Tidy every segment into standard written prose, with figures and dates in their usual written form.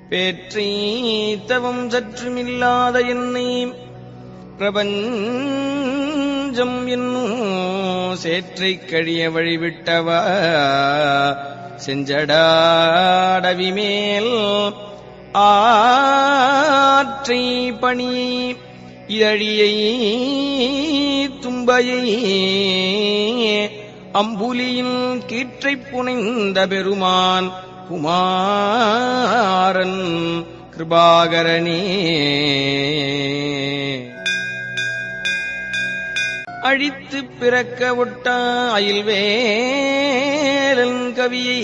பேற்றை தவம் சற்றுமில்லாத என்னை பிரபஞ்சம் என்னும் சேற்றைக் கழிய வழிவிட்டவா செஞ்சடாடவி மேல் ஆற்றை பணியை இதழியை தும்பையை அம்புலியின் கீற்றைப் புனைந்த பெருமான் குமாரன் கிருபாகரனே. அழித்து பிறக்க ஒட்டா அயில்வேலன் கவியை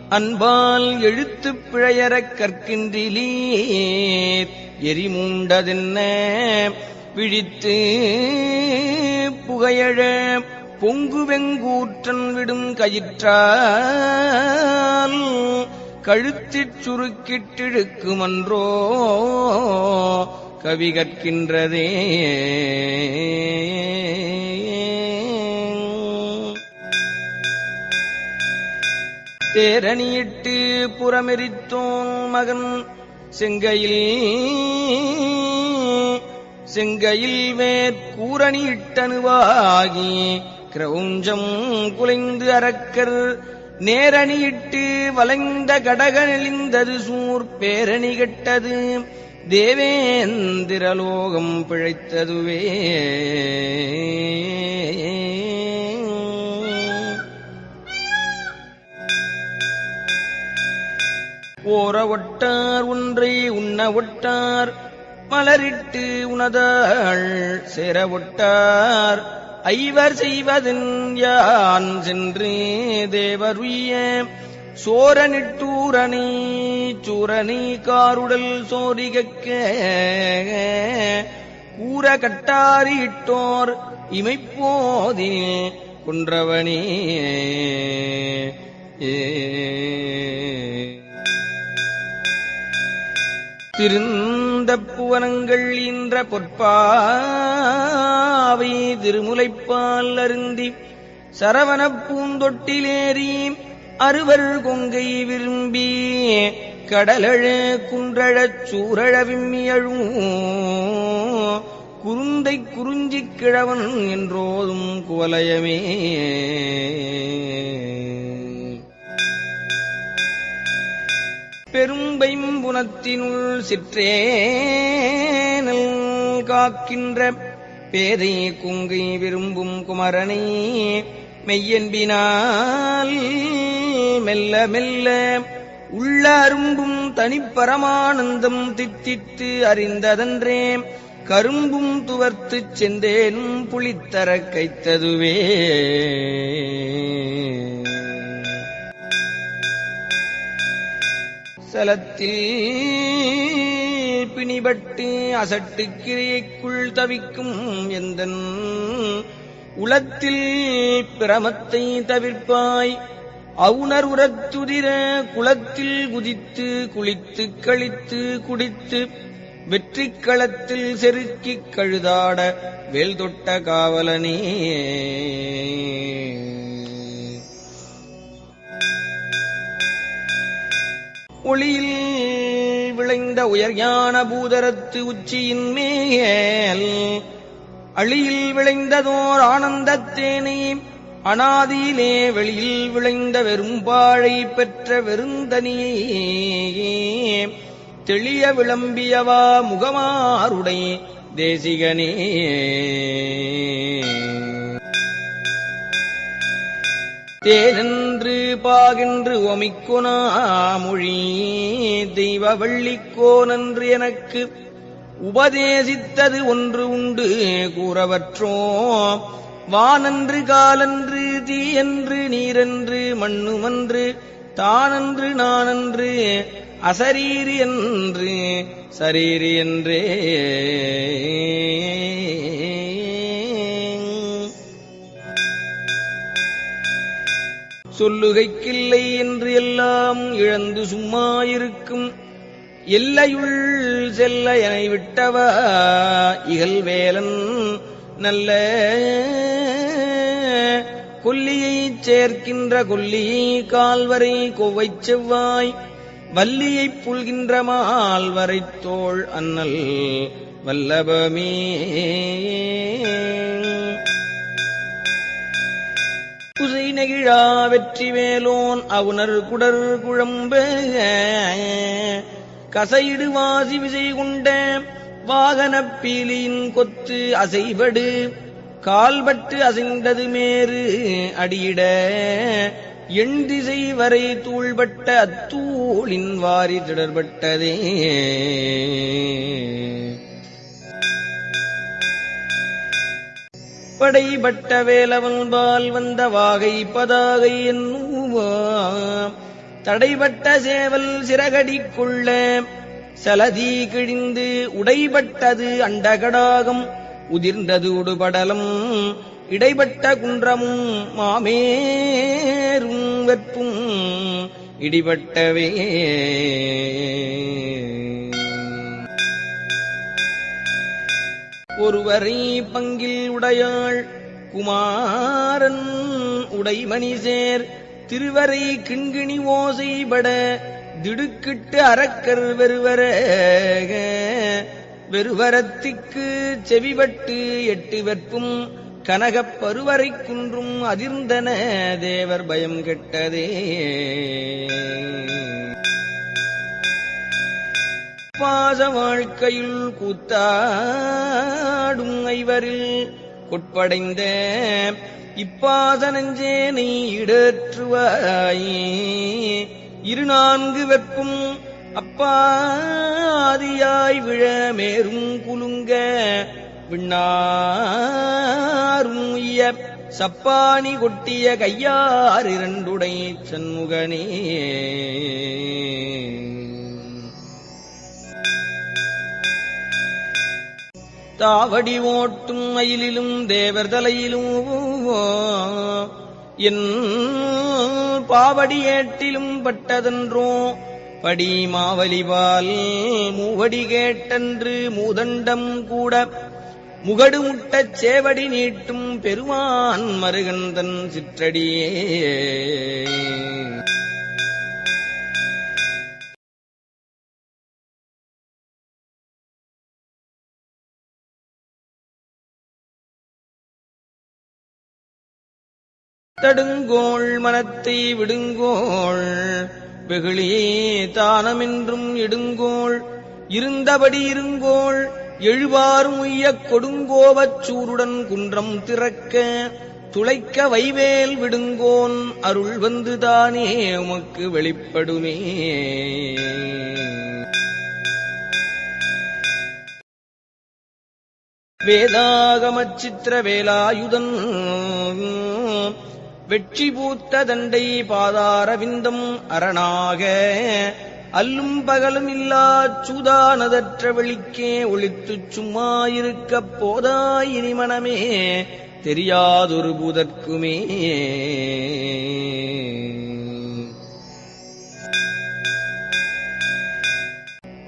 அன்பால் எழுத்துப் பிழையறக் கற்கின்றிலீர் எரிமூண்டதென்ன விழித்து புகையழ பொங்கு வெங்கூற்றன் விடும் கயிற்றால் கழுத்திற் சுருக்கிட்டிழுக்குமன்றோ கவி கற்கின்றதே. தேரணியிட்டு புறமெரித்தோன் மகன் செங்கையில் வேற்கூரணியிட்டனுவாகி கிரௌஞ்சம் குலைந்து அரக்கர் நேரணியிட்டு வளைந்த கடக நெளிந்தது சூர் பேரணி கெட்டது தேவேந்திரலோகம் பிழைத்ததுவே. ஓர ஒட்டார் ஒன்றை உண்ண ஒட்டார் மலரிட்டு உணதாள் சேர ஒட்டார் ஐவர் செய்வதன் யான் சென்று தேவருய சோரனிட்டூரணி சூரணி காருடல் சோரிகக்க கூற கட்டாரி இட்டோர் இமைப்போதில் குன்றவனே. திருந்த புவனங்கள் ஈன்ற பொற்பாவை திருமுலைப்பால் அருந்தி சரவணப் பூந்தொட்டிலேறி அறுவர் கொங்கை விரும்பி கடலழ குன்றழச் சூரழ விம்மியழும் குருந்தை குறிஞ்சிக் கிழவன் என்றோதும் குவலயமே. பெரும்பைம்புனத்தினுள் சிற்றேனல் காக்கின்ற பேதை குங்கை விரும்பும் குமரனை மெய்யன்பினால் மெல்ல மெல்ல உள்ள அரும்பும் தனிப்பரமானந்தம் தித்தித்து அறிந்ததன்றே கரும்பும் துவர்த்துச் செந்தேனும் புளித்தர கைத்ததுவே. சலத்தில் பிணிபட்டு அசட்டுக் கிரியைக்குள் தவிக்கும் எந்தன் உளத்தில் பிரமத்தை தவிர்ப்பாய் அவுணர் உரத்துதிர குளத்தில் குதித்து குளித்து கழித்து குடித்து வெற்றிக் களத்தில் செருக்கிக் கழுதாட வேல் தொட்ட காவலனே. ஒளியில் விளைந்த உயர்ஞான பூதரத்து உச்சியின் மேல் அழியில் விளைந்ததோர் ஆனந்தத்தேனை அனாதியிலே வெளியில் விளைந்த வெறும்பாழை பெற்ற வெறுந்தனியே தெளிய விளம்பியவா முகமாருடை தேசிகனே. தேனென்று பாகென்று ஒமிக்கொனா மொழி தெய்வ வள்ளிக்கோனன்று எனக்கு உபதேசித்தது ஒன்று உண்டு கூறவற்றோ வானன்று காலன்று தீயன்று நீரன்று மண்ணுமன்று தானன்று நானன்று அசரீரி என்று சரீரி என்றே. சொல்லுகைக்கில்லை என்று எல்லாம் இழந்து சும்மாயிருக்கும் எல்லையுள் செல்ல என விட்டவா இகழ்வேலன் நல்ல கொல்லியைச் சேர்க்கின்ற கொல்லியை கால்வரை கொவ்வைச் செவ்வாய் வல்லியைப் புல்கின்ற மால் வரைத்தோள் அண்ணல் வல்லபமே. குசை நெகிழா வெற்றி வேலோன் அவுணர் குடர் குழம்ப கசையிடு வாசி விசை கொண்ட வாகனப் பீலியின் கொத்து அசைபடு கால்பட்டு அசைந்தது மேறு அடியிட எண் திசை வரை தூள்பட்ட அத்தூளின் வாரி திடர்பட்டதே. படைபட்ட வேலவன்பால் வந்த வாகை பதாகை என்னுவா தடைபட்ட சேவல் சிறகடிக் கொள்ள சலதி கிழிந்து உடைபட்டது அண்டகடாகம் உதிர்ந்தது உடுபடலம் இடைப்பட்ட குன்றமும் மாமேரும் வெப்பும் இடிபட்டவே. ஒருவரை பங்கில் உடையாள் குமாரன் உடைமணி சேர் திருவரை கிண்கிணி ஓசைபட திடுக்கிட்டு அரக்கர் வெறுவரத்திற்கு செவிபட்டு எட்டு வெற்பும் கனகப் பருவரை குன்றும் அதிர்ந்தன தேவர் பயம் கெட்டதே. பாச வாழ்க்கையில் கூத்தாடும் ஐவரில் கொட்படைந்த இப்பாச நெஞ்சேனை இடற்றுவாயே. 24 வெப்பும் அப்பாதியாய் விழ மேரும் குலுங்க விண்ணாரும் உய்ய சப்பானி கொட்டிய கையார் இரண்டுடை சண்முகனே. தாவடி ஓட்டும் மயிலிலும் தேவர் தலையிலும் என் பாவடி ஏட்டிலும் பட்டதன்றோ படி மாவலிபால் மூவடி கேட்டன்று மூதண்டம் கூட முகடு முட்டச் சேவடி நீட்டும் பெருமான் மருகந்தன் சிற்றடியே. தடுங்கோள் மனத்தை விடுங்கோள் வெகுளியே தானமென்றும் எடுங்கோள் இருந்தபடி இருங்கோள் எழுவாரும் உய்யக் கொடுங்கோவச் சூருடன் குன்றம் திறக்க துளைக்க வைவேல் விடுங்கோன் அருள் வந்து தானே உமக்கு வெளிப்படுமே. வேதாகமச் சித்திர வேலாயுதன் வெற்றி பூத்த தண்டை பாதாரவிந்தம் அரணாக அல்லும் பகலும் இல்லாச் சூதானதற்ற வெளிக்கே ஒளித்துச் சும்மாயிருக்கப் போதாயினி மனமே தெரியாதொரு பூதற்குமே.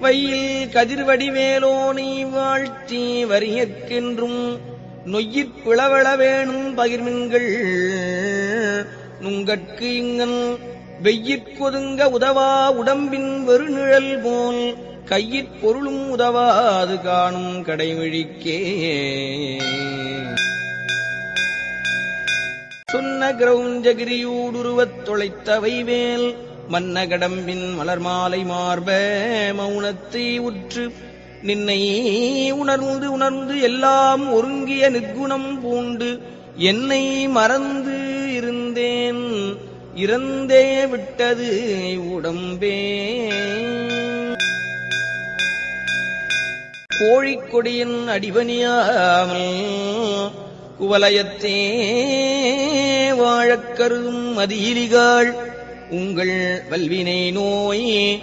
வையில் கதிர்வடிவேலோனை வாழ்த்தி வரியற்கென்றும் நொய்யிற் பிளவள வேணும் பகிர்மின்கள் நுங்கட்கு இங்கன் வெய்யிற்கொதுங்க உதவா உடம்பின் வெறுநிழல் போல் கையிற் பொருளும் உதவாது காணும் கடைவிழிக்கே. சொன்ன கிரௌஞ்சகிரியூடுருவத் தொலைத்த வைவேல் மன்ன கடம்பின் மலர்மாலை மார்ப மௌனத்தை உற்று நின்னை உணர்ந்து உணர்ந்து எல்லாம் ஒருங்கிய நிற்குணம் பூண்டு என்னை மறந்து இருந்தேன் இறந்தே விட்டது உடம்பே. கோழிக்கொடியின் அடிபணியாமல் குவலயத்தே வாழக் கருதும் மதியிலிகாள் உங்கள் வல்வினை நோய்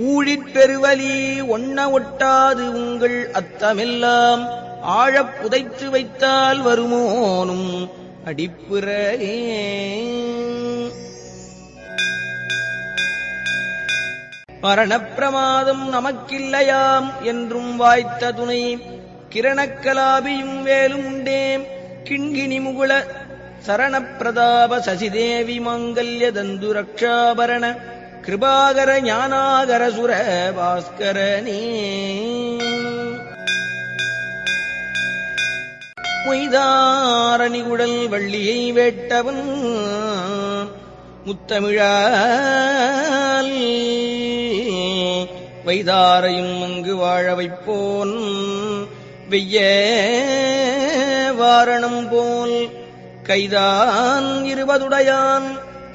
ஊழிற் பெருவலி ஒண்ண ஒட்டாது உங்கள் அத்தமெல்லாம் ஆழப் புதைத்து வைத்தால் வருமோனும் அடிப்புறே. மரணப்பிரமாதம் நமக்கில்லையாம் என்றும் வாய்த்த துணை கிரணக்கலாபியும் வேலும் உண்டேம் கிண்கிணி முகுள சரணப்பிரதாப சசிதேவி மங்கல்ய தந்து ரக்ஷாபரண கிருபாகர ஞானாகர சுர பாஸ்கரனே. மொய்தாரணிகுடல் வள்ளியை வேட்டவன் முத்தமிழால் வைதாரையும் அங்கு வாழ வைப்போன் வெய்ய வாரணம் போல் கைதான் 20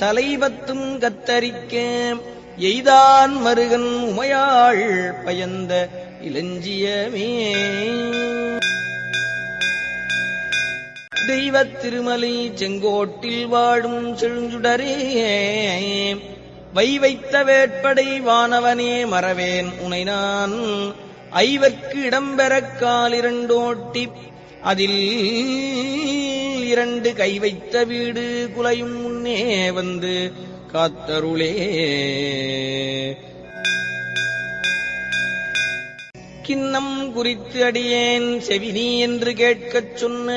தலைபத்தும் கத்தரிக்க எய்தான் மருகன் உமையாள் பயந்த இளஞ்சியமே. தெய்வத் திருமலை செங்கோட்டில் வாழும் செழுஞ்சுடரே வைத்த வேட்படை வானவனே மறவேன் உனை நான் ஐவர்க்கு இடம்பெறக் காலிரண்டோட்டி அதில் 2 கை வைத்த வீடு குலையும் முன்னே வந்து காத்தருளே. கிண்ணம் குறித்து அடியேன் செவினி என்று கேட்கச் சொன்ன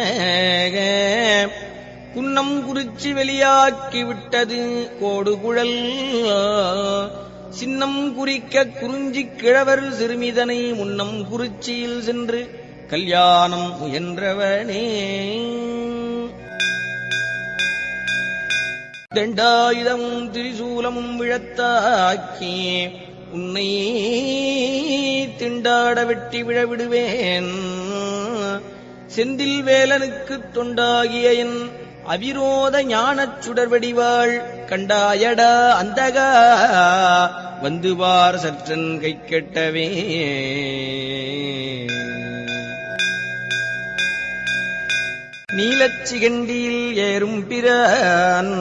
குன்னம் குறிச்சி வெளியாக்கி விட்டது கோடுகுழல் சின்னம் குறிக்க குறிஞ்சி கிழவர் சிறுமிதனை முன்னம் குறிச்சியில் சென்று கல்யாணம் முயன்றவனே. தண்டாயுதமும் திரிசூலமும் விழத்தாக்கி உன்னை திண்டாட வெட்டி விழவிடுவேன். செந்தில் வேலனுக்குத் தொண்டாகிய என் அவிரோத ஞானச் சுடர்வடிவாள் கண்டாயடா அந்தகா வந்து வார் சற்றன் கை கெட்டவே. நீலச்சிகண்டியில் ஏறும் பிரான்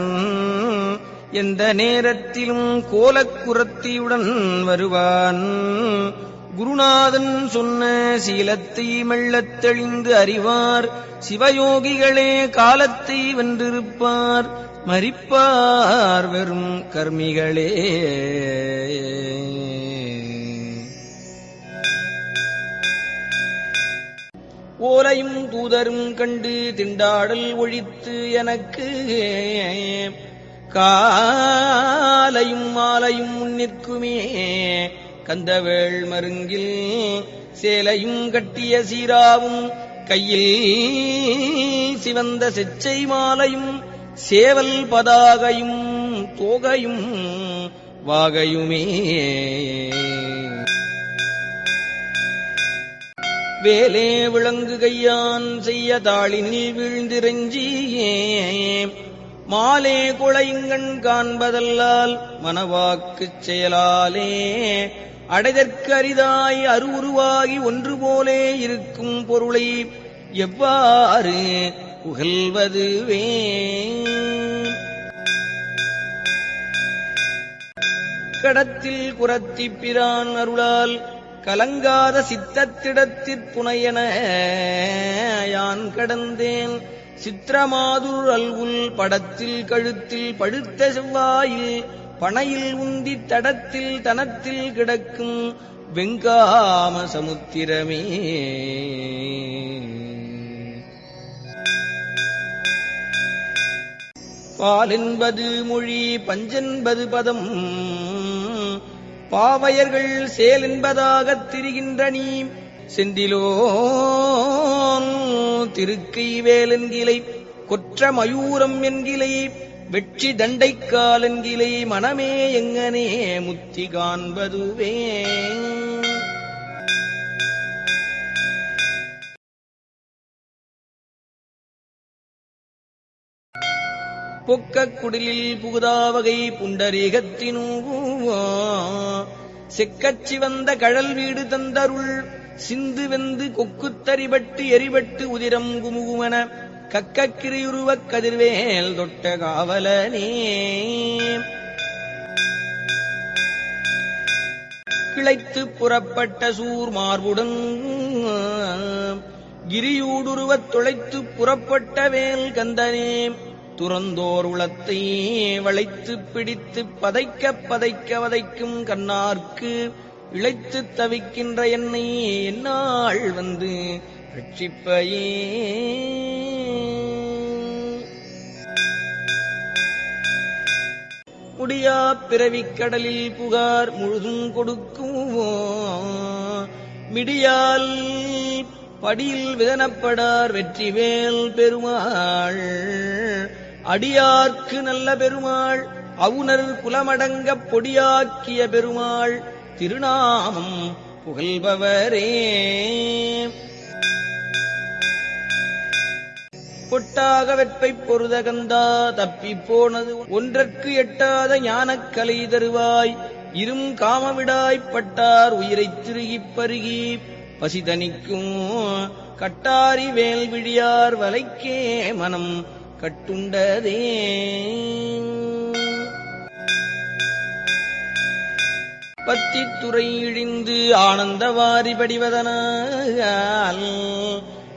எந்த நேரத்திலும் கோலக்குரத்தியுடன் வருவான். குருநாதன் சொன்ன சீலத்தை மெல்லத் தெளிந்து அறிவார் சிவயோகிகளே காலத்தை வென்றிருப்பார் மரிப்பார் வெறும் கர்மிகளே. ஓலையும் தூதரும் கண்டு திண்டாடல் ஒழித்து எனக்கு காலையும் மாலையும் முன்னிற்குமே. கந்தவேள் மருங்கில் சேலையும் கட்டிய சீராவும் கையில் சிவந்த செச்சை மாலையும் சேவல் பதாகையும் தோகையும் வாகையுமே. வேலே விளங்கு கையான் செய்ய தாளினில் வீழ்ந்திரஞ்சியே மாலே கொளைங்கண் காண்பதல்லால் மனவாக்குச் செயலாலே அடைதற்கு அரிதாய் அருவுருவாகி ஒன்று போலே இருக்கும் பொருளை எவ்வாறு புகழ்வதுவே. கடத்தில் குரத்திப் பிரான் அருளால் கலங்காத சித்தத்திடத்திற் புனையன யான் கடந்தேன். சித்திரமாதுர் அல்குல் படத்தில் கழுத்தில் பழுத்த செவ்வாயில் பனையில் உந்தி தடத்தில் தனத்தில் கிடக்கும் வெங்காம சமுத்திரமே. பாலென்பது மொழி பஞ்சென்பது பதம் பாவையர்கள் சேல் என்பதாகத் திரிகின்ற நீ செந்திலோன் திருக்கை வேலென்கிலை கொற்ற மயூரம் என்கிலை வெற்றி தண்டைக்கால் என்கிலை மனமே எங்கனே முத்தி காண்பதுவே. பொக்கக் குடிலில் புகுதாவகை புண்டரீகத்தினூ செக்கச்சி வந்த கழல் வீடு தந்தருள் சிந்து வெந்து கொக்குத்தரிபட்டு எரிபட்டு உதிரம் குமுகுமன கக்கக்கிரியுருவக் கதிர்வேல் தொட்ட காவலனே. கிளைத்து புறப்பட்ட சூர் மார்புடன் கிரியூடுருவத் தொலைத்து புறப்பட்ட வேல் கந்தனே. துறந்தோர் உளத்தை வளைத்துப் பிடித்துப் பதைக்க பதைக்க வதைக்கும் கண்ணார்க்கு இழைத்துத் தவிக்கின்ற என்னை என்னால் வந்து ரட்சிப்பையே. முடியா பிறவிக் கடலில் புகார் முழுதும் கொடுக்குமோ மிடியால் படியில் விதனப்படார் வெற்றிவேல் பெருமாள் அடியார்க்கு நல்ல பெருமாள் அவுணர் குலமடங்கப் பொடியாக்கிய பெருமாள் திருநாமம் புகழ்பவரே. பொட்டாக வெற்பைப் பொருதகந்தா தப்பிப் போனது ஒன்றற்கு எட்டாத ஞானக் கலை தருவாய் இரும் காமவிடாய்ப் பட்டார் உயிரைத் திருகிப் பருகி பசிதனிக்கும் கட்டாரி வேல் விழியார் வலைக்கே மனம் கட்டுண்டதே. பத்தித்துறை இழிந்து ஆனந்தவாரி படிவதனால்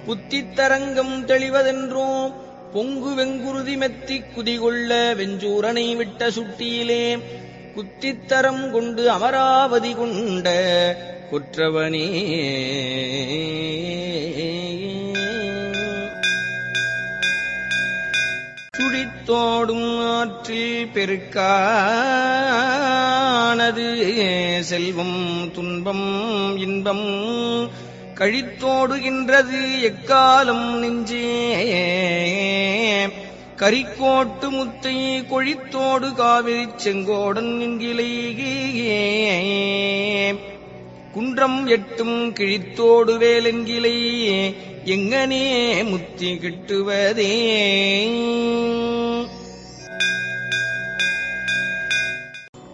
புத்தித்தரங்கம் தெளிவதென்றோம் பொங்கு வெங்குருதி மெத்திக் குதிகொள்ள வெஞ்சூரனை விட்ட சுட்டியிலே குத்தித்தரம் கொண்டு அமராவதி கொண்ட குற்றவனே. சுழித்தோடும் ஆற்றில் பெருக்கானது செல்வம் துன்பம் இன்பம் கழித்தோடுகின்றது எக்காலம் நெஞ்சே கரிக்கோட்டு முத்தை கொழித்தோடு காவிரிச் செங்கோடன் என்கிலேயே குன்றம் எட்டும் கிழித்தோடு வேலென்கிலே எங்கனே முத்தி கிட்டுவதே.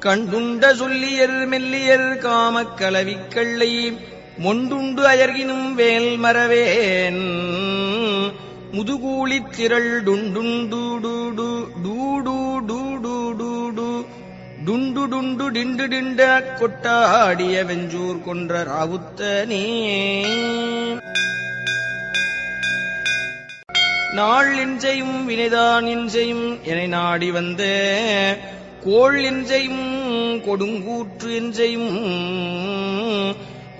கண்டுண்ட சொல்லியர் மெல்லியர் காமக் கலவிக்கள்ளை மொண்டுண்டு அயர்கினும் வேல் மறவேன் முதுகூலித் திரள் டுண்டுண்டு டூடு டூடு டூடு டூடு டுண்டு டுண்டு டிண்டு டிண்ட கொட்டாடிய வெஞ்சூர் கொன்ற ராவுத்தனே. நாள் எஞ்சையும் வினைதான் எஞ்சையும் என நாடி வந்த கோள் எஞ்சையும் கொடுங்கூற்று எஞ்சையும்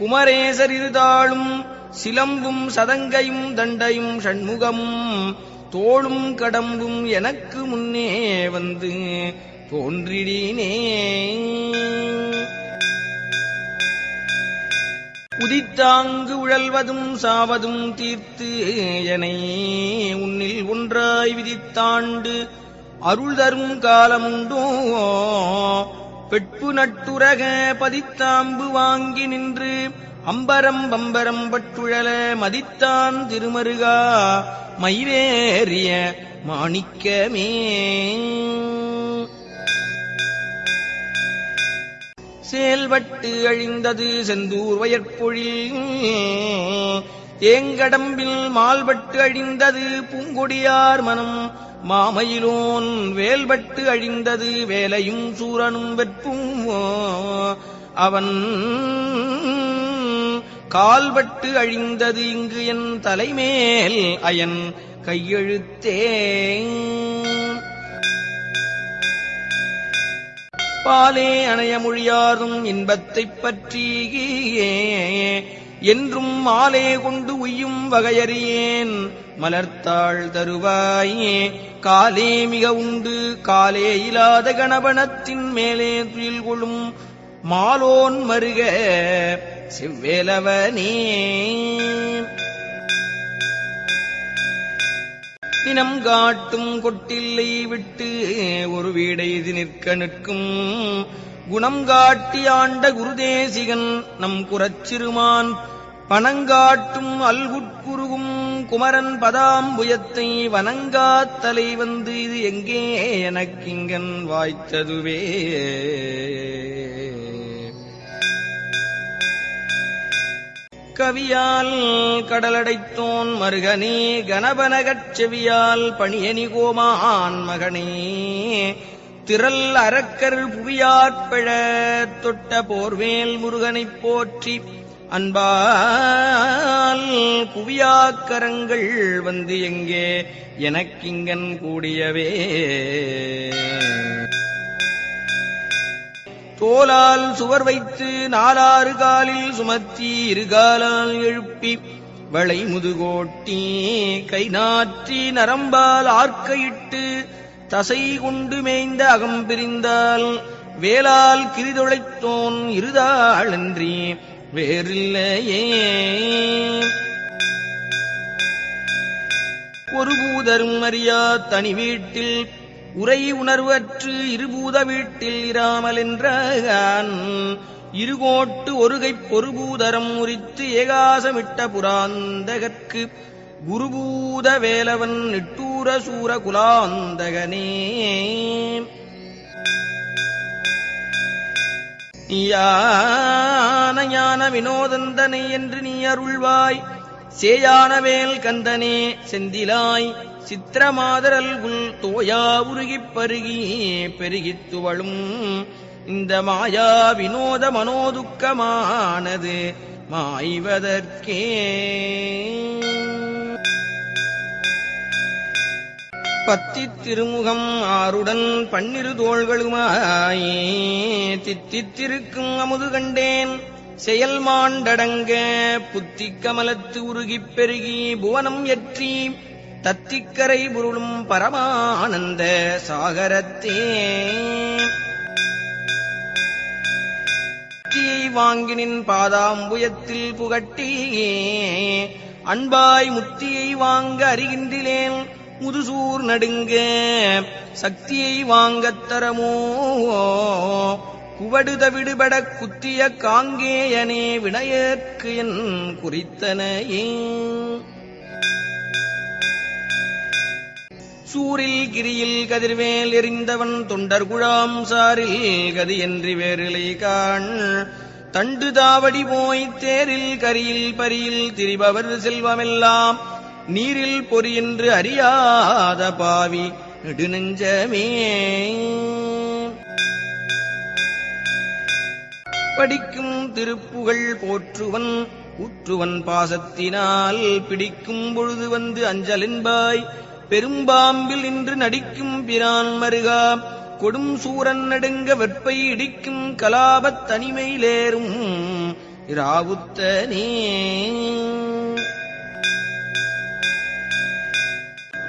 குமரேசர் இருதாளும் சிலம்பும் சதங்கையும் தண்டையும் ஷண்முகமும் தோளும் கடம்பும் எனக்கு முன்னே வந்து தோன்றிடினே. உதித்தாங்கு உழல்வதும் சாவதும் தீர்த்து எனை உன்னில் ஒன்றாய் விதித்தாண்டு அருள் தரும் காலமுண்டோ பெட்பு நட்டுரக பதித்தாம்பு வாங்கி நின்று அம்பரம் பம்பரம் பட்டுழல மதித்தான் திருமருகா மயிலேறிய மாணிக்கமே. செயல்பட்டு அழிந்தது செந்தூர் வயற்பொழில் தேங்கடம்பில் மால்பட்டு அழிந்தது பூங்கொடியார் மனம் மாமயிலோன் வேல்பட்டு அழிந்தது வேலையும் சூரனும் வெற்பும் அவன் கால்பட்டு அழிந்தது இங்கு என் தலைமேல் அயன் கையெழுத்தே. பாலே அணைய மொழியாரும் இன்பத்தைப் பற்றியே என்றும் மாலே கொண்டு உய்யும் வகையறியேன் மலர்த்தாள் தருவாயே காலே மிக உண்டு காலே இல்லாத கணபனத்தின் மேலே துயில் கொள்ளும் மாலோன் மருக செவ்வேலவனே. தினம் காட்டும் கொட்டில்லை விட்டு ஒரு வீடை இது நிற்க நிற்கும் குணம் காட்டி ஆண்ட குருதேசிகன் நம் குரச்சிறுமான் பனங்காட்டும் அல்குட்குருகும் குமரன் பதாம்புயத்தை வனங்காத்தலை வந்து இது எங்கே எனக்கிங்கன் வாய்த்ததுவே. கவியால் கடலடைத்தோன் மருகனே கணபனகச் செவியால் பணியனி கோமான் மகனே திரள் அரக்கர் புவியாற்பழ தொட்ட போர்வேல் முருகனைப் போற்றி அன்பால் புவியாக்கரங்கள் வந்து எங்கே எனக்கிங்கன் கூடியவே. தோலால் சுவர் வைத்து நாலாறு காலில் சுமத்தி இருகாலால் எழுப்பி வளை முதுகோட்டி கை நாற்றி நரம்பால் ஆர்க்கையிட்டு தசை கொண்டு மேய்ந்த அகம் பிரிந்தால் வேளால் கிரிதொழைத்தோன் இருதாளன்றி வேறில்லையே. ஒரு பூதரும் அறியா தனி வீட்டில் உரை உணர்வற்று இருபூத வீட்டில் இராமல் என்றான். இருகோட்டு ஒருகைப் பொறுபூதரம் உரித்து ஏகாசமிட்ட புராந்தகற்கு குருபூத வேலவன் நிட்டூர சூர குலாந்தகனே. யான ஞான வினோதந்தனை என்று நீ அருள்வாய். சேயானவேல் கந்தனே செந்திலாய் சித்திரமாதரல் உள் தோயா உருகிப் பருகி பெருகித் துவளும் இந்த மாயா வினோத மனோதுக்கமானது மாய்வதற்கே. பத்தித் திருமுகம் ஆருடன் பன்னிரு தோள்களுமாயே தித்தித்திருக்கும் அமுது கண்டேன் செயல் மாண்டடங்க புத்திக் கமலத்து உருகிப் பெருகி புவனம் எற்றி தத்திக்கரை புருளும் பரமானந்த சாகரத்தே. முத்தியை வாங்கினின் பாதாம்புயத்தில் புகட்டி அன்பாய் முத்தியை வாங்க அறிகின்றிலேன் முதுசூர் நடுங்க சக்தியை வாங்கத் தரமோ குவடுத விடுபடக் குத்திய காங்கேயனே வினையற்கு என் குறித்தனையே. சூரில் கிரியில் கதிர்வேல் எறிந்தவன் தொண்டர் குழாம் சாரில் கதியன்றி வேறிலை காண் தண்டு தாவடி போய் தேரில் கரியில் பரியில் திரிபவர் செல்வமெல்லாம் நீரில் பொறியென்று அறியாத பாவி நெடுநெஞ்சமே. படிக்கும் திருப்புகழ் போற்றுவன் ஊற்றுவன் பாசத்தினால் பிடிக்கும் பொழுது வந்து அஞ்சலென்பாய் பெரும்பாம்பில் நின்று நடிக்கும் பிரான் மருகா கொடும் சூரன் நடுங்க வெற்பை இடிக்கும் கலாபத் தனிமையிலேறும் இராவுத்தனே.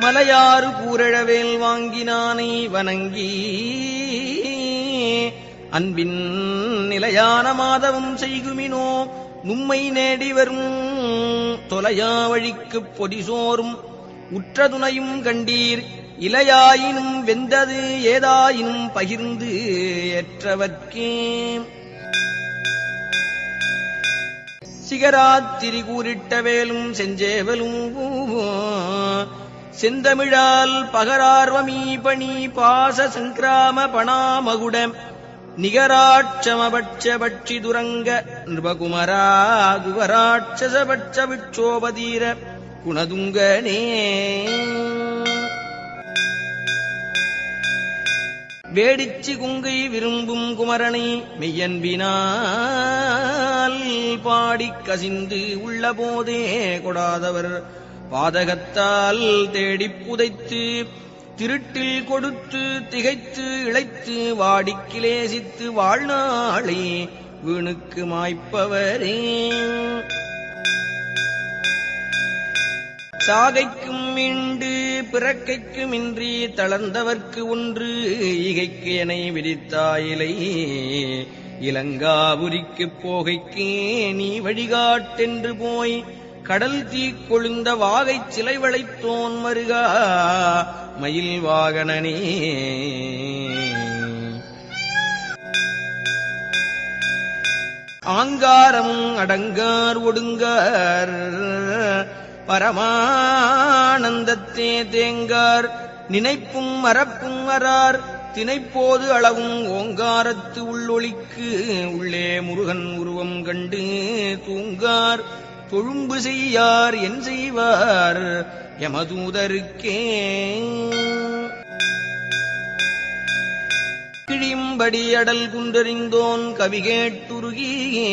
மலையாறு கூரழவேல் வாங்கினானை வணங்கி அன்பின் நிலையான மாதவம் செய்குமினோ நும்மை நேடி வரும் தொலையா வழிக்குப் பொதிசோறும் உற்றதுணையும் கண்டீர் இலையாயினும் வெந்தது ஏதாயினும் பகிர்ந்து ஏற்றவர்க்கே. சிகராத்திரி கூறிட்ட வேலும் செஞ்சேவலும் செந்தமிழால் பகரார்வமீ பணி பாச சங்கிராம பணாமகுட நிகராட்சமபட்ச பட்சி துரங்க நிருபகுமரா குகராட்சசபட்ச விட்சோபதீர குணதுங்கனே. வேடிச்சி குங்கை விரும்பும் குமரனை மெய்யன்பினால் பாடிக் கசிந்து உள்ள போதே கொடாதவர் பாதகத்தால் தேடிப் புதைத்து திருட்டில் கொடுத்து திகைத்து இழைத்து வாடிக் கிலேசித்து வாழ்நாளை வீணுக்கு மாய்ப்பவரே. சாகைக்கும் மீண்டு பிறக்கைக்குமின்றி தளர்ந்தவர்க்கு ஒன்று ஈகைக்கு எனை விதித்தாயிலை இலங்காபுரிக்குப் போகைக்கே நீ வழிகாட்டென்று போய் கடல் தீ கொழுந்த வாகைச் சிலை வளைத்தோன் மருகா மயில் வாகனனே. ஆங்காரமும் அடங்கார் ஒடுங்கார் பரமானந்தத்தே தேங்கார் நினைப்பும் மறப்பும் அறார் தினைப்போது அளவும் ஓங்காரத்து உள்ளொளிக்கு உள்ளே முருகன் உருவம் கண்டு தூங்கார் தொழும்பு செய்யார் என் செய்வார் யமதூதருக்கே. கிழியும்படி அடல் குன்றறிந்தோன் கவி கேட்டுருகியே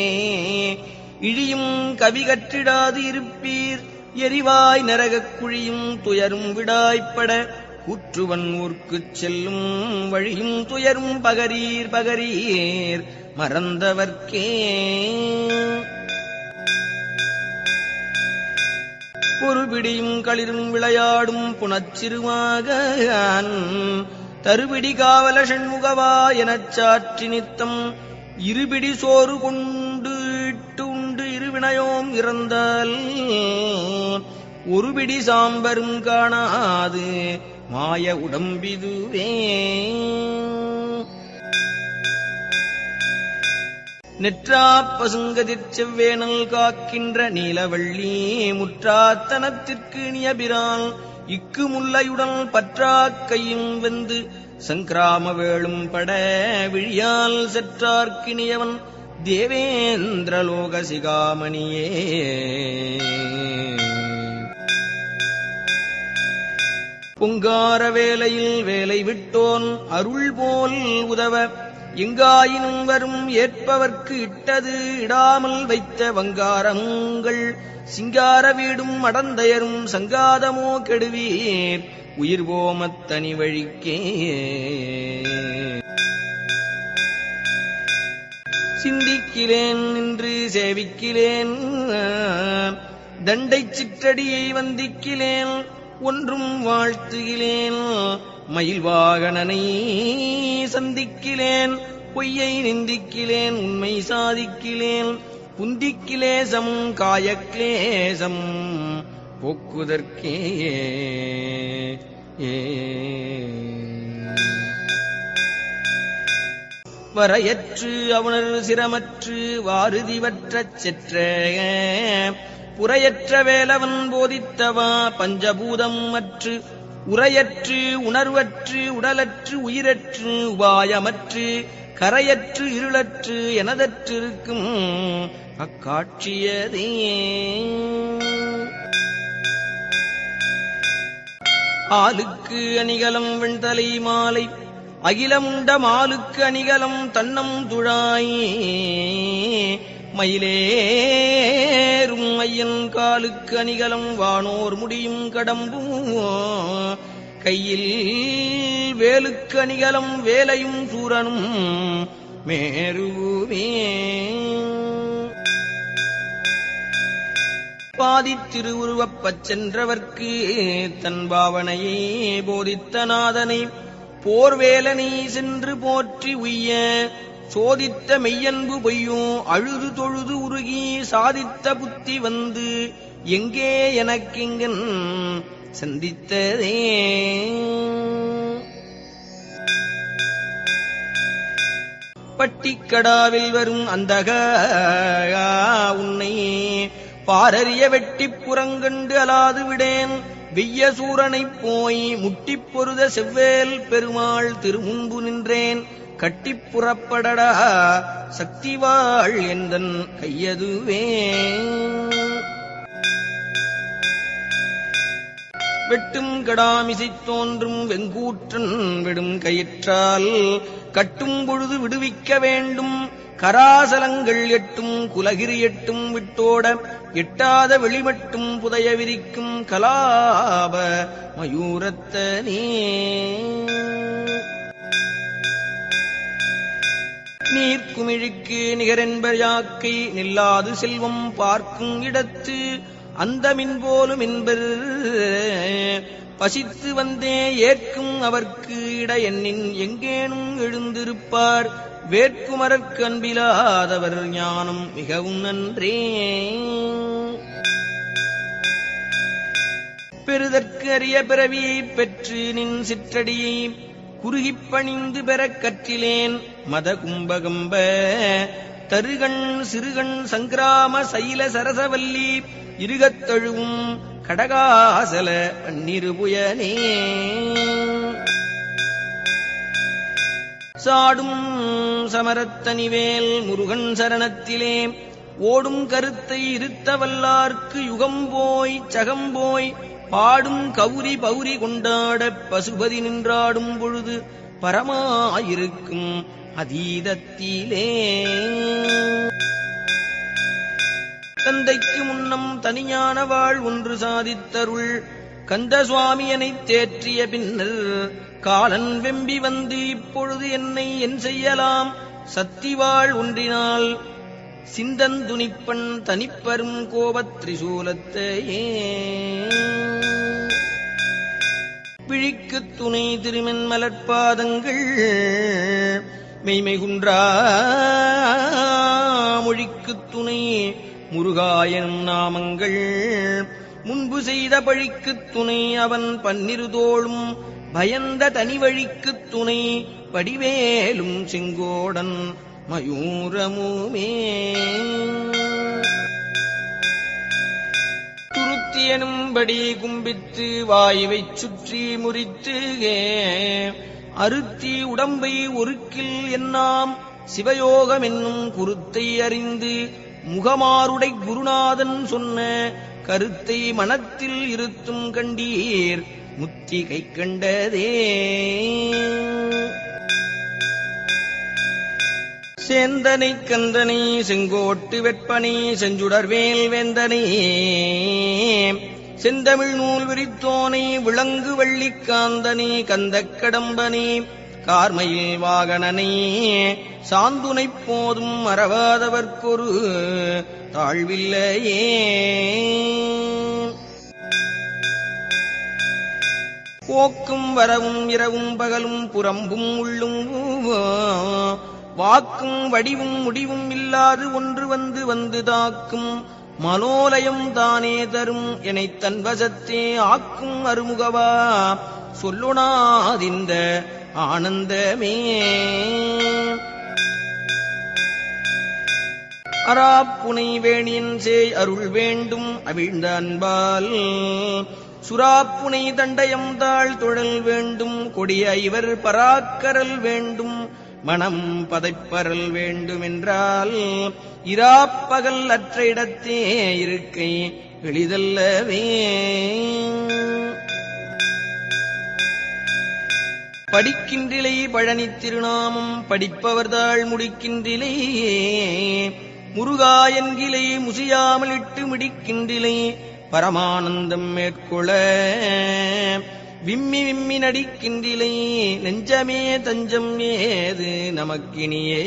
இழியும் கவி கற்றிடாது இருப்பீர் எரிவாய் நரகக் குழியும் துயரும் விடாய்ப்பட கூற்றுவன் ஊர்க்குச் செல்லும் வழியும் துயரும் பகரீர் பகரீர் மறந்தவர்க்கே. பொரு பொருள்பிடியும் களிரும் விளையாடும் புனச்சிறுவாகன் தருபிடி காவல ஷண்முகவா எனச் சாற்றி நித்தம் இருபிடி சோறு கொண்டு இட்டு உண்டு இருவினையோம் இறந்தால் ஒருபிடி சாம்பரும் காணாது மாய உடம்பிதுவே. நெற்றாப் பசுங்கதிர் செவ்வேனல் காக்கின்ற நீலவள்ளி முற்றாத்தனத்திற்கு இனியபிரான் இக்கு முல்லையுடன் பற்றாக் கையும் வெந்து சங்கிராம வேளும் பட விழியால் செற்றார்க்கினியவன் தேவேந்திரலோக சிகாமணியே. பொங்கார வேலையில் வேலை விட்டோன் அருள் போல் உதவ எங்காயினும் வரும் ஏற்பவர்க்கு இட்டது இடாமல் வைத்த வங்காரங்கள் சிங்கார வீடும் அடந்தையரும் சங்காதமோ கெடுவீர் உயிர் போமத்தனி வழிக்கே. சிந்திக்கிலேன் நின்று சேவிக்கிலேன் தண்டை சிற்றடியை வந்திக்கிலேன் ஒன்றும் வாழ்த்துகிலேன் மயில் வாகனனை சந்திக்கிலேன் பொய்யை நிந்திக்கிலேன் உண்மை சாதிக்கிலேன் புந்திக்கிலேசம் காயக்லேசம் போக்குதற்கே. வரையற்று அவுணர் சிரமற்று வாருதிவற்றச் செற்ற புறையற்ற வேலவன் போதித்தவா பஞ்சபூதம் அற்று உரையற்று உணர்வற்று உடலற்று உயிரற்று உபாயமற்று கரையற்று இருளற்று எனதற்றிருக்கும் அக்காட்சியதே. ஆளுக்கு அணிகலம் வெண்தலை மாலை அகிலமுண்ட மாலுக்கு அணிகலம் தன்னம் துழாய் மயிலேறும் ஐயன் காலுக்கு அணிகலம் வானோர் முடியும் கடம்பும் கையில் வேலுக்கு அணிகலம் வேலையும் சூரனும் மேருவே. பாதித் திருவுருவப்பச் சென்றவர்க்கு தன் பாவனையை போதித்த நாதனை போர்வேலனை சென்று போற்றி உய்ய சோதித்த மெய்யன்பு பொய்யோ அழுது தொழுது உருகி சாதித்த புத்தி வந்து எங்கே எனக்கிங்கன் சந்தித்ததே. பட்டிக்கடாவில் வரும் அந்தக உன்னை பாரறிய வெட்டிப் புறங்கண்டு அலாது விடேன் வெய்ய சூரனைப் போய் முட்டிப் பொருத செவ்வேல் பெருமாள் திருமுன்பு நின்றேன் கட்டிப் புறப்படடா சக்திவாள் எந்தன் கையதுவே. வெட்டும் கடாமிசை தோன்றும் வெங்கூற்றன் விடும் கயிற்றால் கட்டும் பொழுது விடுவிக்க வேண்டும் கராசலங்கள் எட்டும் குலகிரி எட்டும் விட்டோட எட்டாத வெளிமட்டும் புதைய விரிக்கும் கலாப மயூரத்தனே. நீர்க்குமிழிக்கு நிகரென்பர் யாக்கை நில்லாது செல்வம் பார்க்கும் இடத்து அந்த மின் போலும் என்பர் பசித்து வந்தே ஏற்கும் அவர்க்கு இட எண்ணின் எங்கேனும் எழுந்திருப்பார் வேட்குமரற்கு அன்பிலாதவர் ஞானம் மிகவும் நன்றே. பெறுதற்கு அரிய பிறவியைப் பெற்று நின் சிற்றடியை குறுகிப் பணிந்து பெறக் கற்றிலேன் மத கும்பகம்ப தருகண் சிறுகண் சங்கிராம சைல சரசவல்லி இருகத்தழுவும் கடகாசல பன்னிருபுயனே. சாடும் சமரத்தனிவேல் முருகன் சரணத்திலே ஓடும் கருத்தை இருத்தவல்லார்க்கு யுகம் போய் சகம் போய் பாடும் கௌரி பௌரி கொண்டாட பசுபதி நின்றாடும் பொழுது பரமாயிருக்கும் அதீதத்திலே. தந்தைக்கு முன்னம் தனியான வாழ் ஒன்று சாதித்தருள் கந்த சுவாமியனைத் தேற்றிய பின்னர் காலன் வெம்பி வந்து இப்பொழுது என்னை என் செய்யலாம் சத்திவாள் ஒன்றினால் சிந்தந்துணிப்பன் தனிப்பெரும் கோபத் திரிசூலத்தையே பிழிக்குத் துணை திருமென் மலர்பாதங்கள் மெய்மை குன்றா மொழிக்குத் துணை முருகாயனும் நாமங்கள் முன்பு செய்த பழிக்குத் துணை அவன் பன்னிருதோளும் பயந்த தனி வழிக்குத் துணை படிவேலும் செங்கோடன் மயூரமுமே துருத்தியனும்படி கும்பித்து வாயுவைச் சுற்றி முறித்து அருத்தி உடம்பை ஒருக்கில் என்னாம் சிவயோகம் என்னும் குருத்தை அறிந்து முகமாருடை குருநாதன் சொன்ன கருத்தை மனத்தில் இருத்தும் கண்டீர் முத்தி கை கண்டதே சேந்தனை கந்தனை செங்கோட்டு வெப்பனை செஞ்சுடர்வேல் வேந்தனை செந்தமிழ் நூல் விரித்தோனை விளங்கு வள்ளிக்காந்தனை கந்தக் கடம்பனை கார்மயில் வாகனனை சாந்துனைப் போதும் மறவாதவர்க்கொரு தாழ்வில்லையே போக்கும் வரவும் இரவும் பகலும் புறம்பும் உள்ளும் வாக்கும் வடிவும் முடிவும் இல்லாது ஒன்று வந்து வந்து தாக்கும் மனோலயம் தானே தரும் எனைத் தன்வசத்தே ஆக்கும் அருமுகவா சொல்லுனாதிந்த ஆனந்தமே அராப்புனை வேணியன் சேய் அருள் வேண்டும் அவிழ்ந்த அன்பால் சுராப்புனை தண்டயம் தாழ் தொழல் வேண்டும் கொடிய இவர் பராக்கரல் வேண்டும் மனம் பதைப்பரல் வேண்டுமென்றால் இராப்பகல் அற்ற இடத்தே இருக்கை எளிதல்லவே படிக்கின்றிலை பழனி திருநாமம் படிப்பவர்தாள் முடிக்கின்றிலை முருகா என்கிலை முசியாமல் இட்டு மிடிக்கின்றிலை பரமானந்தம் மேற்கொள்ள விம்மி விம்மி நடிக்கின்றிலை நெஞ்சமே தஞ்சம் ஏது நமக்கினியே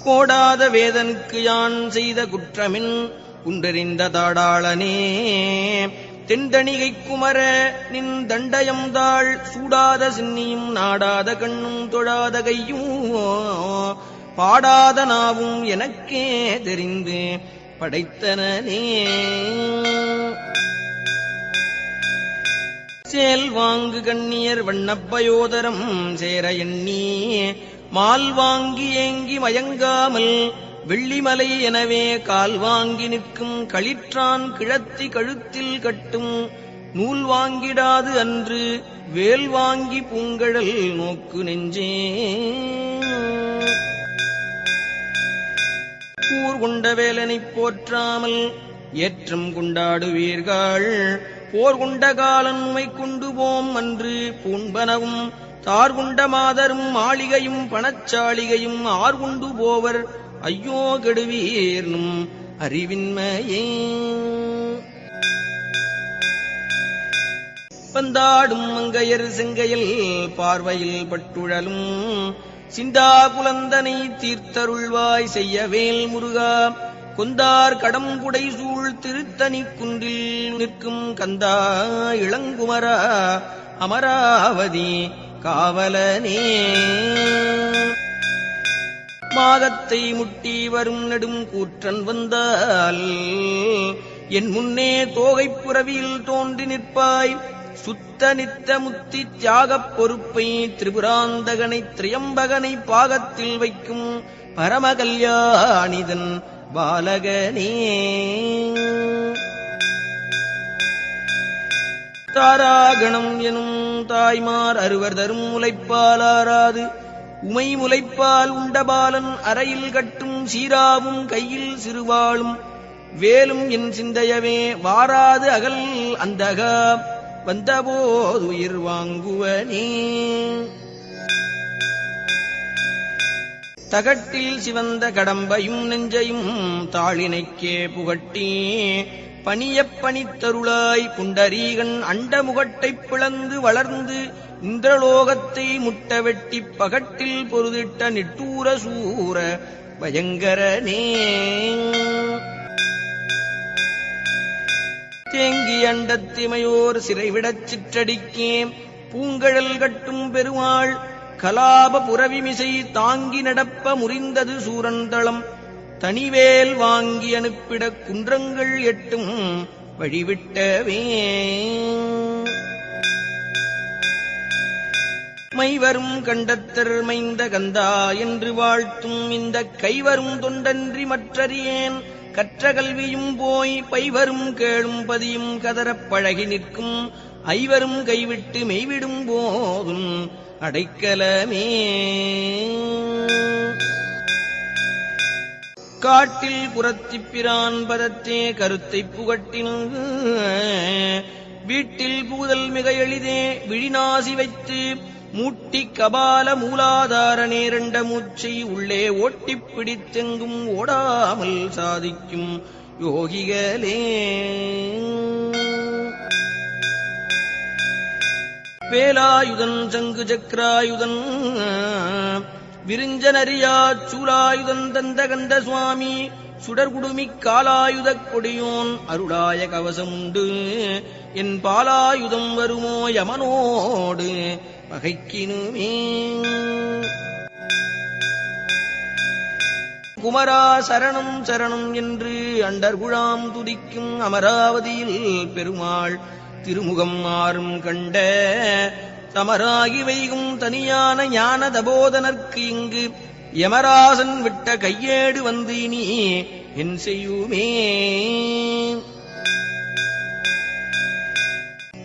கோடாத வேதனுக்கு யான் செய்த குற்றமின் குன்றறிந்த தாடாளனே தென்தணிகை குமர நின் தண்டயம் தாள் சூடாத சின்னியும் நாடாத கண்ணும் தொழாத கையும் பாடாத நாவும் எனக்கே தெரிந்து படைத்தனே சேல் வாங்கு கண்ணியர் வண்ணப்பயோதரம் சேர எண்ணி மால் வாங்கி ஏங்கி மயங்காமல் வெள்ளிமலை எனவே கால் வாங்கி நிற்கும் களிற்றான் கிழத்தி கழுத்தில் கட்டும் நூல் வாங்கிடாது அன்று வேல் வாங்கி பூங்கழல் நோக்கு நெஞ்சே கூர் கொண்ட வேலனைப் போற்றாமல் ஏற்றம் கொண்டாடுவீர்கள் போர் கொண்ட காலன் உமை கொண்டு போம் அன்று பூண்பனவும் தார்கொண்ட மாதரும் மாளிகையும் பணச்சாளிகையும் ஆர்கொண்டு போவர் ஐயோ கெடுவீர்னும் அறிவின்மையே பந்தாடும் மங்கையர் செங்கையில் பார்வையில் பட்டுழலும் சிந்தா புலந்தனை தீர்த்தருள்வாய் செய்யவேல் முருகா கொந்தார் கடம்புடை சூழ் திருத்தணி குன்றில் நிற்கும் கந்தா இளங்குமரா அமராவதி காவலனே மாகத்தை முட்டி வரும் நெடும் கூற்றன் வந்தால் என் முன்னே தோகைப் புறவியில் தோன்றி நிற்பாய் சுத்த நித்த முத்தி தியாகப் பொறுப்பை திரிபுராந்தகனை திரியம்பகனை பாகத்தில் வைக்கும் பரமகல்யாணிதன் பாலகனே தாராகணம் எனும் தாய்மார் அறுவர் தரும் முலைப்பாலாராது உமை முலைப்பால் உண்டபாலன் அறையில் கட்டும் சீராவும் கையில் சிறுவாளும் வேலும் என் சிந்தையவே வாராது அகல் அந்தகா வந்தபோது உயிர் வாங்குவனே தகட்டில் சிவந்த கடம்பையும் நெஞ்சையும் தாளினைக்கே புகட்டி பணியப் பணித்தருளாய் புண்டரீகன் அண்டமுகட்டைப் பிளந்து வளர்ந்து இந்திரலோகத்தை முட்ட வெட்டிப் பகட்டில் பொருதிட்ட நிட்டூர சூர பயங்கரனே. தேங்கி அண்டத்திமையோர் சிறைவிடச் சிற்றடிக்கே பூங்கழல் கட்டும் பெருமாள் கலாப புரவிமிசை தாங்கி நடப்ப முறிந்தது சூரந்தளம் தனிவேல் வாங்கி அனுப்பிடக் குன்றங்கள் எட்டும் வழிவிட்டவே. மைவரும் கண்டத்தர் மைந்த கந்தா என்று வாழ்த்தும் இந்த கைவரும் தொண்டன்றி மற்றறியேன் கற்ற கல்வியும் போய் பைவரும் கேளும் பதியும் கதறப் பழகி நிற்கும் ஐவரும் கைவிட்டு மெய்விடும் போதும் அடைக்கலமே. காட்டில் புறத்திப்பிரான் பதத்தே கருத்தை புகட்டின் வீட்டில் புகுதல் மிக எளிதே விழிநாசி வைத்து மூட்டி கபால மூலாதார நேரண்ட மூச்சை உள்ளே ஓட்டிப் பிடித்தெங்கும் ஓடாமல் சாதிக்கும் யோகிகளே. வேலாயுதன் சங்கு சக்கராயுதன் விரிஞ்சனரியா சூலாயுதன் தந்தகந்த சுவாமி சுடர்குடுமிக் காலாயுதக் கொடியோன் அருளாய கவசமுண்டு என் பாலாயுதம் வருமோ யமனோடு பகைக்கினுமே. குமரா சரணம் சரணம் என்று அண்டர்குழாம் துதிக்கும் அமராவதியில் பெருமாள் திருமுகம் மாறும் கண்ட தமராகி வைகும் தனியான ஞான தபோதனர்க்கு இங்கு யமராசன் விட்ட கையேடு வந்து நீ என் செய்யுமே.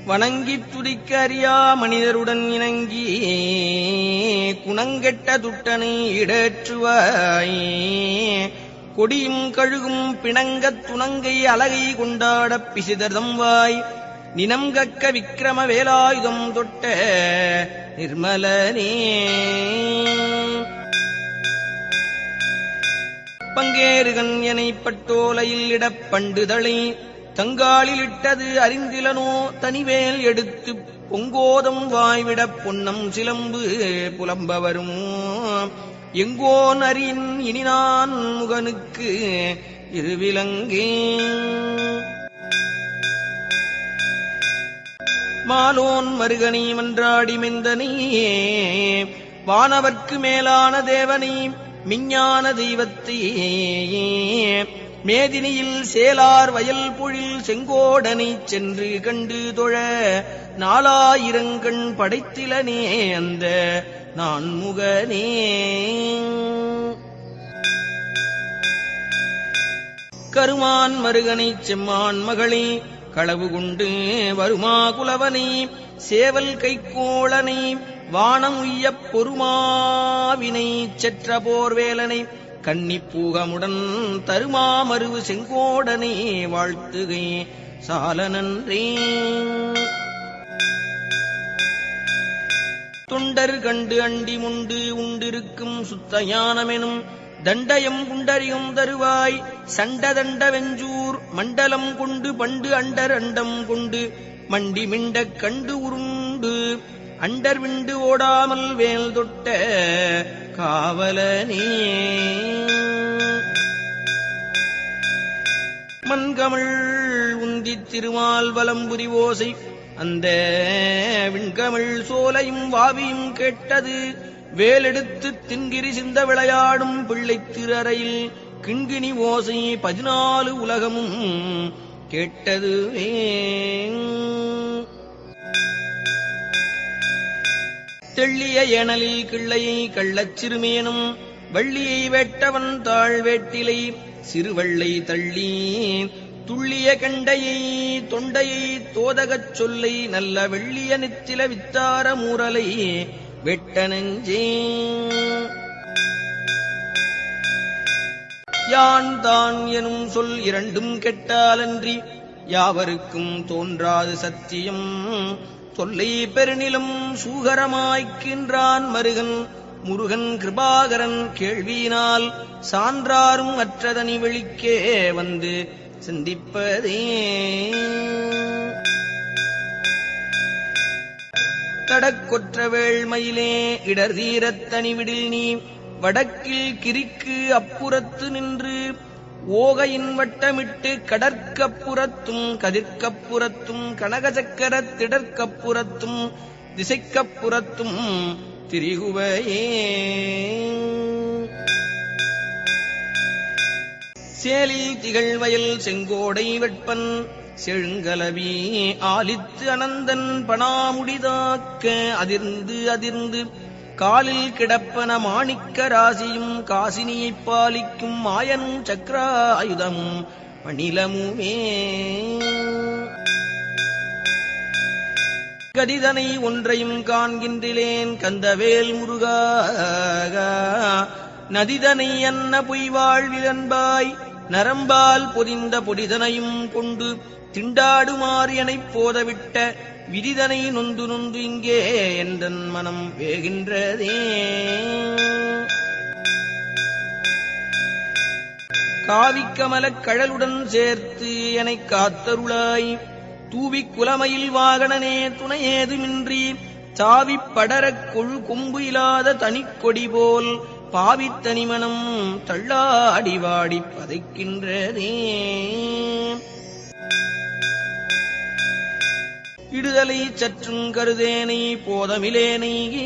வணங்கித் துதிக்க அறியா மனிதருடன் இணங்கி குணங்கெட்ட துட்டனை இடேற்றுவாய் கொடியும் கழுகும் பிணங்கத் துணங்கை அலகை கொண்டாடப் பிசிதர்தம் வாய் நினம் கக்க விக்கிரம வேலாயுதம் தொட்ட நிர்மலனே. பங்கேறுகன் எனைப் பட்டோலையில் இடப் பண்டுதளை தங்காலில் இட்டது அறிந்திலனோ தனிவேல் எடுத்து பொங்கோதம் வாய்விடப் பொன்னம் சிலம்பு புலம்ப வருமோ எங்கோன் அறியின் இனினான் முகனுக்கு இருவிலங்கே. மாலோன் மருகனை மன்றாடி மெந்தனே வானவர்க்கு மேலான தேவனை மிஞ்ஞான தெய்வத்தை மேதினியில் சேலார் வயல் பொழில் செங்கோடனைச் சென்று கண்டு தொழ நாலாயிரங்கண் படைத்திலனே அந்த நான் முகனே. கருமான் மருகனைச் செம்மான் மகளே களவு கொண்டு வருமா குலவனை சேவல் கைக்கோளனை வானம் உய்யப் பொறுமாவினை செற்ற போர்வேலனை கன்னிப்பூகமுடன் தருமா மருவு செங்கோடனை வாழ்த்துகை சால நன்றே. தொண்டர் கண்டு அண்டி முண்டு உண்டிருக்கும் சுத்த ஞானமெனும் தண்டயம் குண்டரியும் தருவாய் சண்டதண்ட வெஞ்சூர் மண்டலம் கொண்டு பண்டு அண்டர் அண்டம் கொண்டு மண்டி மிண்டக் கண்டு உருண்டு அண்டர் விண்டு ஓடாமல் வேல் தொட்ட காவலனே. மண்கமிழ் உந்தித் திருமால் வலம்புரி ஓசை அந்த விண்கமிழ் சோலையும் வாவியும் கேட்டது வேலெடுத்து தின்கிரி சிந்த விளையாடும் பிள்ளைத் திரறையில் கிண்கிணி ஓசை 14 உலகமும் கேட்டதுவே. தெள்ளிய ஏனலில் கிள்ளையை கள்ளச் சிறுமேனும் வள்ளியை வேட்டவன் தாழ் வேட்டிலை சிறுவள்ளை தள்ளி துள்ளிய கண்டையை தொண்டையை தோதகச் சொல்லை நல்ல வெள்ளிய நித்தில வித்தார மூரலை வெட்ட நெஞ்சே. யான் தான் எனும் சொல் இரண்டும் கெட்டாலன்றி யாவருக்கும் தோன்றாது சத்தியம் சொல்லை பெருநிலம் சூகரமாய்க்கின்றான் மருகன் முருகன் கிருபாகரன் கேள்வியினால் சான்றாரும் அற்றதனி வெளிக்கே வந்து சிந்திப்பதே. தடக்கொற்ற வேள்மயிலே இடர் தீரத் தனிவிடில் நீ வடக்கில் கிரிக்கு அப்புறத்து நின்று ஓகையின் வட்டமிட்டு கடற்கப்புறத்தும் கதிர்க்கப்புறத்தும் கனகசக்கரத் திடற்கப்புறத்தும் திசைக்கப்புறத்தும் திரிகுவையே. சேலில் திகழ்வயல் செங்கோடை வெட்பன் செழுங்கலவி ஆலித்து அனந்தன் பணாமுடிதாக்க அதிர்ந்து அதிர்ந்து காலில் கிடப்பன மாணிக்க ராசியும் காசினியைப் பாலிக்கும் மாயனும் சக்கராயுதமும் மணிலமுமே. கதிதனை ஒன்றையும் காண்கின்றிலேன் கந்தவேல் முருகா நதிதனை அன்ன பொய்வாழ்விலன்பாய் நரம்பால் பொதிந்த பொடிதனையும் கொண்டு திண்டாடுமாறு எனப் போதவிட்ட விதிதனை நொந்து நொந்து இங்கே எந்தன் மனம் வேகின்றதே. காவிக்கமலக் கழலுடன் சேர்த்து எனக் காத்தருளாய் தூவிக் குலமயில் வாகனனே துணையேதுமின்றி சாவிப் படரக் கொழு கொம்பு இல்லாத தனிக்கொடி போல் பாவித்தனிமனம் தள்ளாடி வாடிப் பதைக்கின்றதே. இடுதலை சற்றும் கருதேனை போதமிலேனை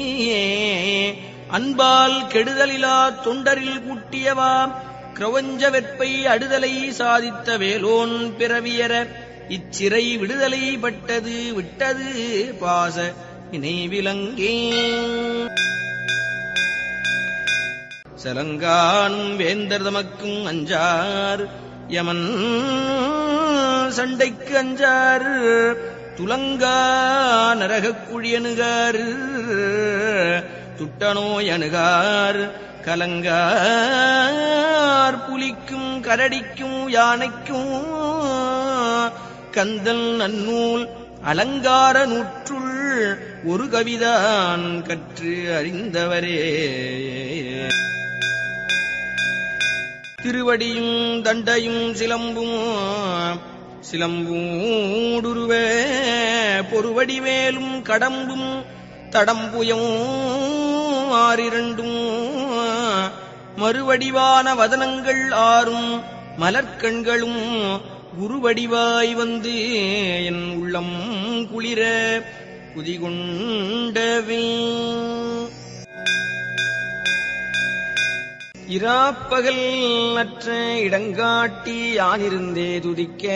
அன்பால் கெடுதலிலா தொண்டரில் கூட்டியவா கிரவஞ்ச வெற்பை அடுதலை சாதித்த வேலோன் பிறவியற இச்சிறை விடுதலை பட்டது விட்டது பாச நினைவிலங்கே. சலங்கானும் வேந்தர் தமக்கும் அஞ்சார் யமன் சண்டைக்கு அஞ்சார் துலங்கா நரகக் குழியணுகார் துட்டநோய் அணுகார் கலங்கார் புலிக்கும் கரடிக்கும் யானைக்கும் கந்தல் நன்னூல் அலங்கார நூற்றுள் ஒரு கவிதான் கற்று அறிந்தவரே. திருவடியும் தண்டையும் சிலம்பூடுருவ பொறுவடி மேலும் கடம்பும் தடம்புயம் ஆறிரண்டும் மறுவடிவான வதனங்கள் ஆறும் மலர்கண்களும் குருவடிவாய் வந்து என் உள்ளம் குளிர குதிகொண்டவே. இராப்பகல் அற்ற இடங்காட்டி யானிருந்தே துதிக்க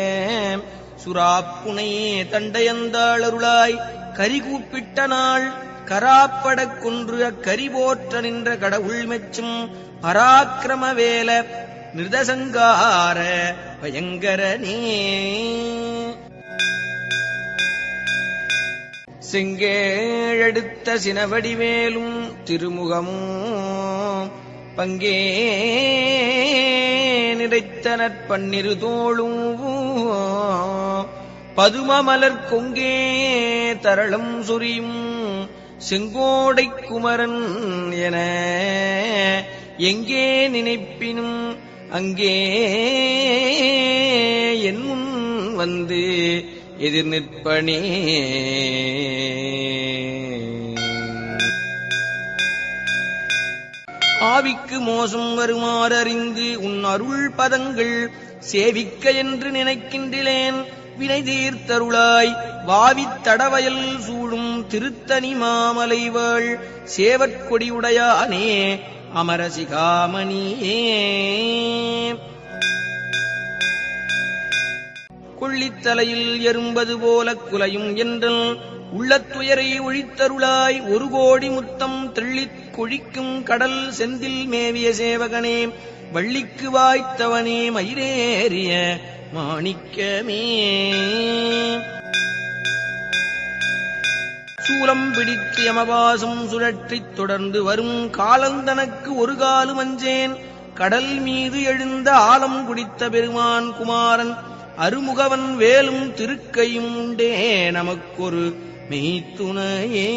சுராப்புனை தண்டையந்தாளருளாய் கரிகூப்பிட்ட நாள் கராப்படக் கொன்று அக்கரி போற்ற நின்ற கடவுள் மெச்சும் பராக்கிரம வேல நிர்தசங்கார பயங்கரனே. செங்கேழெடுத்த சினவடிவேலும் திருமுகமும் பங்கே நிறைத்த நற்பன்னிரு தோளும் பதுமமலர் கொங்கே தரளம் சொரியும் செங்கோடை குமரன் என எங்கே நினைப்பினும் அங்கே என் முன் வந்து எதிர் நிற்பனே. ஆவிக்கு மோசம் வருமாறு அறிந்து உன் அருள் பதங்கள் சேவிக்க என்று நினைக்கின்றேன். வினை தீர்த்தருளாய் வாவித் தடவயல் சூழும் திருத்தணி மாமலைவாள் சேவற்கொடியுடையானே அமரசிகாமணியே. கொள்ளித்தலையில் எறும்பது போல குலையும் என்றல் உள்ளத்துயரை ஒழித்தருளாய் ஒரு கோடி முத்தம் தெள்ளித் கொழிக்கும் கடல் செந்தில் மேவிய சேவகனே வள்ளிக்கு வாய்த்தவனே மயிரேறிய மாணிக்கமே. சூலம் பிடித்து யமபாசம் சுழற்றித் தொடர்ந்து வரும் காலந்தனக்கு ஒரு காலும் அஞ்சேன். கடல் மீது எழுந்த ஆலம் குடித்த பெருமான் குமாரன் அருமுகவன் வேலும் திருக்கையும் உண்டே நமக்கொரு மெய்த்துணையே.